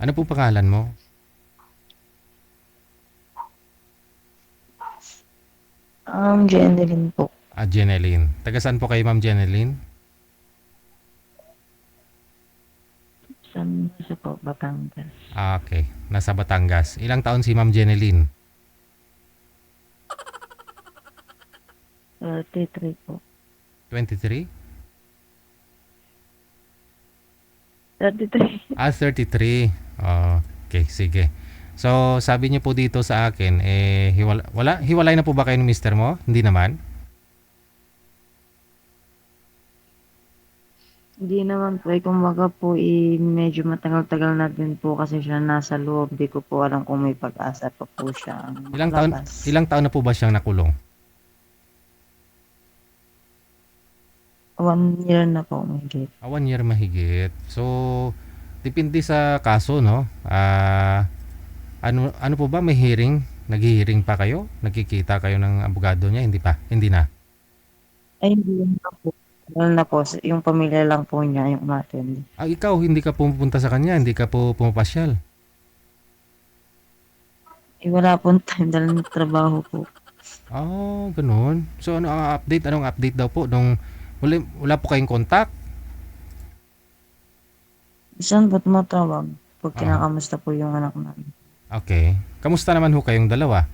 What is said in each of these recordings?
Ano po pangalan mo? Jeneline po. Jeneline. Taga saan po kayo, Ma'am Jeneline? San Jose po, Batangas. Okay. Nasa Batangas. Ilang taon si Ma'am Jeneline? 33 po. 23? 33. 33. Okay, sige. So, sabi niyo po dito sa akin, hiwalay na po ba kayo ng mister mo? Hindi naman? Hindi naman po, kumbaga po, medyo matagal-tagal na din po kasi siya nasa loob. Di ko po alam kung may pag-asa pa po siya makalabas. Ilang taon na po ba siyang nakulong? 1 year na po, mahigit. 1 year mahigit. So, depende sa kaso, no? Ano po ba, may hearing? Nag-hearing pa kayo? Nagkikita kayo ng abogado niya? Hindi pa? Hindi na? Ay, hindi na po. Dahil na po, yung pamilya lang po niya yung umattend. Ikaw, hindi ka pumunta sa kanya? Hindi ka po pumapasyal? Wala pong time dahil trabaho po. Ganun. So, ano ang update? Anong update daw po? Wala po kayong contact? Saan ba't matawag? Pag Oo. kinakamusta po yung anak namin. Okay. Kamusta naman ho kayong dalawa?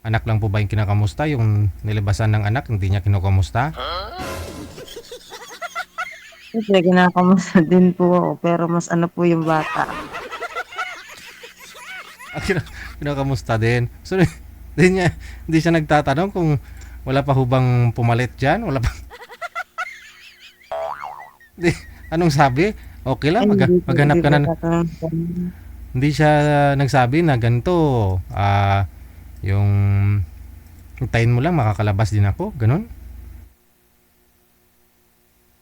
Anak lang po ba yung kinakamusta? Yung nilibasan ng anak, hindi niya kinukamusta? Siyempre, kinakamusta din po ako, pero mas ano po yung bata. Kinakamusta din. So, hindi siya nagtatanong kung wala pa hubang pumalit dyan? Wala pa? Di, anong sabi? Okay lang, Ay, maghanap hindi ka po na. tatanong. Hindi siya nagsabi na ganito, yung hintayin mo lang, makakalabas din ako. Ganun?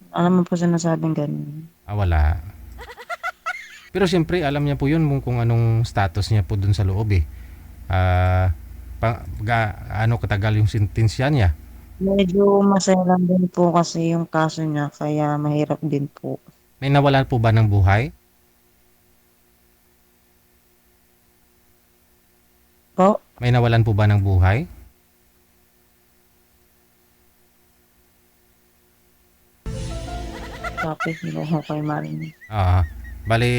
Alam mo po sinasabing ganun. Wala. Pero siyempre, alam niya po yun kung anong status niya po dun sa loob eh. Ah, ano katagal yung sentensya niya. Medyo masaya lang din po kasi yung kaso niya, kaya mahirap din po. May nawalan po ba ng buhay? Po, May nawalan po ba ng buhay? topic nila ko kay Marin. Ah, bali,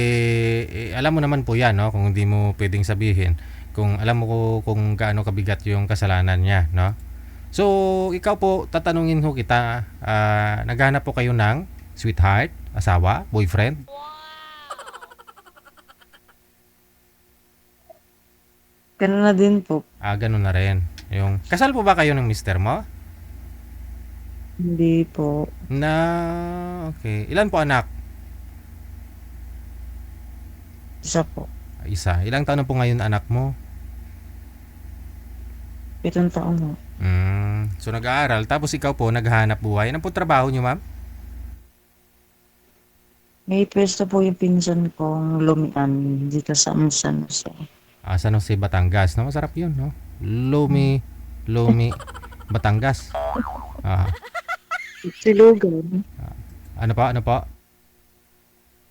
alam mo naman po yan, no? Kung hindi mo pwedeng sabihin. Kung alam mo kung gaano kabigat yung kasalanan niya, no? So, ikaw po, tatanungin ho kita, naghanap po kayo ng sweetheart, asawa, boyfriend? Ganun na din po. Ganun na rin. Kasal po ba kayo ng mister mo? Hindi po. Okay. Ilan po anak? Isa po. Isa. Ilang taon na po ngayon anak mo? 7 taon mo. So nag-aaral. Tapos ikaw po, naghahanap buhay. Ano po trabaho nyo, ma'am? May pwesto po yung pinsan kong lumian dito sa San Jose. San Jose, Batangas. No? Masarap yun, no? Lumi, Batangas. Ah, Silugan. ano pa? Ano pa?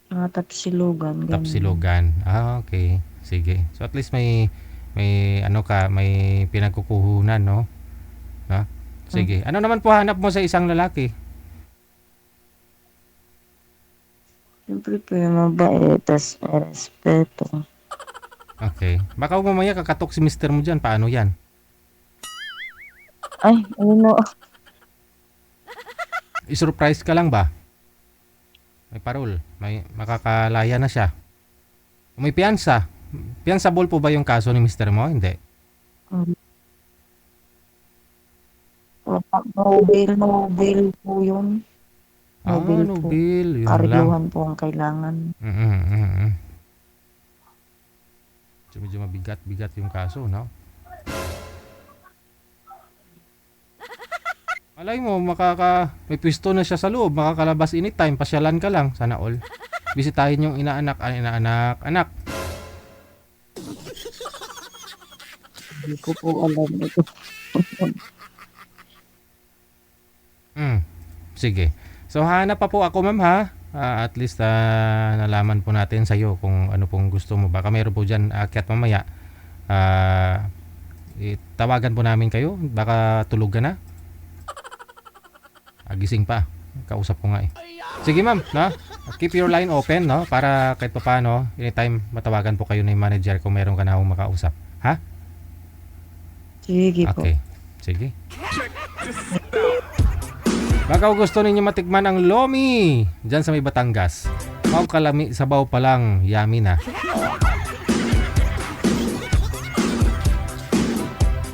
Mga tapsilugan. Ganun. Tapsilogan. Okay. Sige. So at least may pinagkukuhunan, no? Ha? Sige. Ano naman po hanap mo sa isang lalaki? Siyempre po yung mabait, tas may respeto. Okay. Baka mamaya kakatok si mister mo dyan. Paano yan? Ay, ano, I-surprise ka lang ba? May parol. May makakalaya na siya. May piyansa. Piyansable po ba yung kaso ni mister mo? Hindi. Nobel po yun. Nobel No po. bill. Yun lang. Karyuhan po ang kailangan. So, medyo mabigat-bigat yung kaso, no? Malay mo, may pwesto na siya sa loob. Makakalabas anytime. Pasyalan ka lang. Sana all. Bisitahin yung anak. Hindi ko po alam ito. Sige. So, hanap pa po ako, ma'am, ha? at least nalaman po natin sa iyo kung ano pong gusto mo. Baka meron po diyan aakyat mamaya. Tawagan po namin kayo. Baka tulog ka na. Gising pa. Kausap ko nga eh. Sige ma'am, no? Keep your line open, no? Para kahit pa paano, anytime matawagan po kayo ng manager kung meron ka na akong makausap. Ha? Sige po. Okay. Sige. Baka gusto ninyo matikman ang lomi dyan sa may Batangas. Wow, kalami, sabaw pa lang. Yummy na.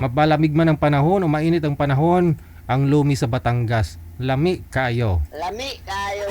Mapalamig man ang panahon o mainit ang panahon, ang lomi sa Batangas. Lami kayo. Lami kayo.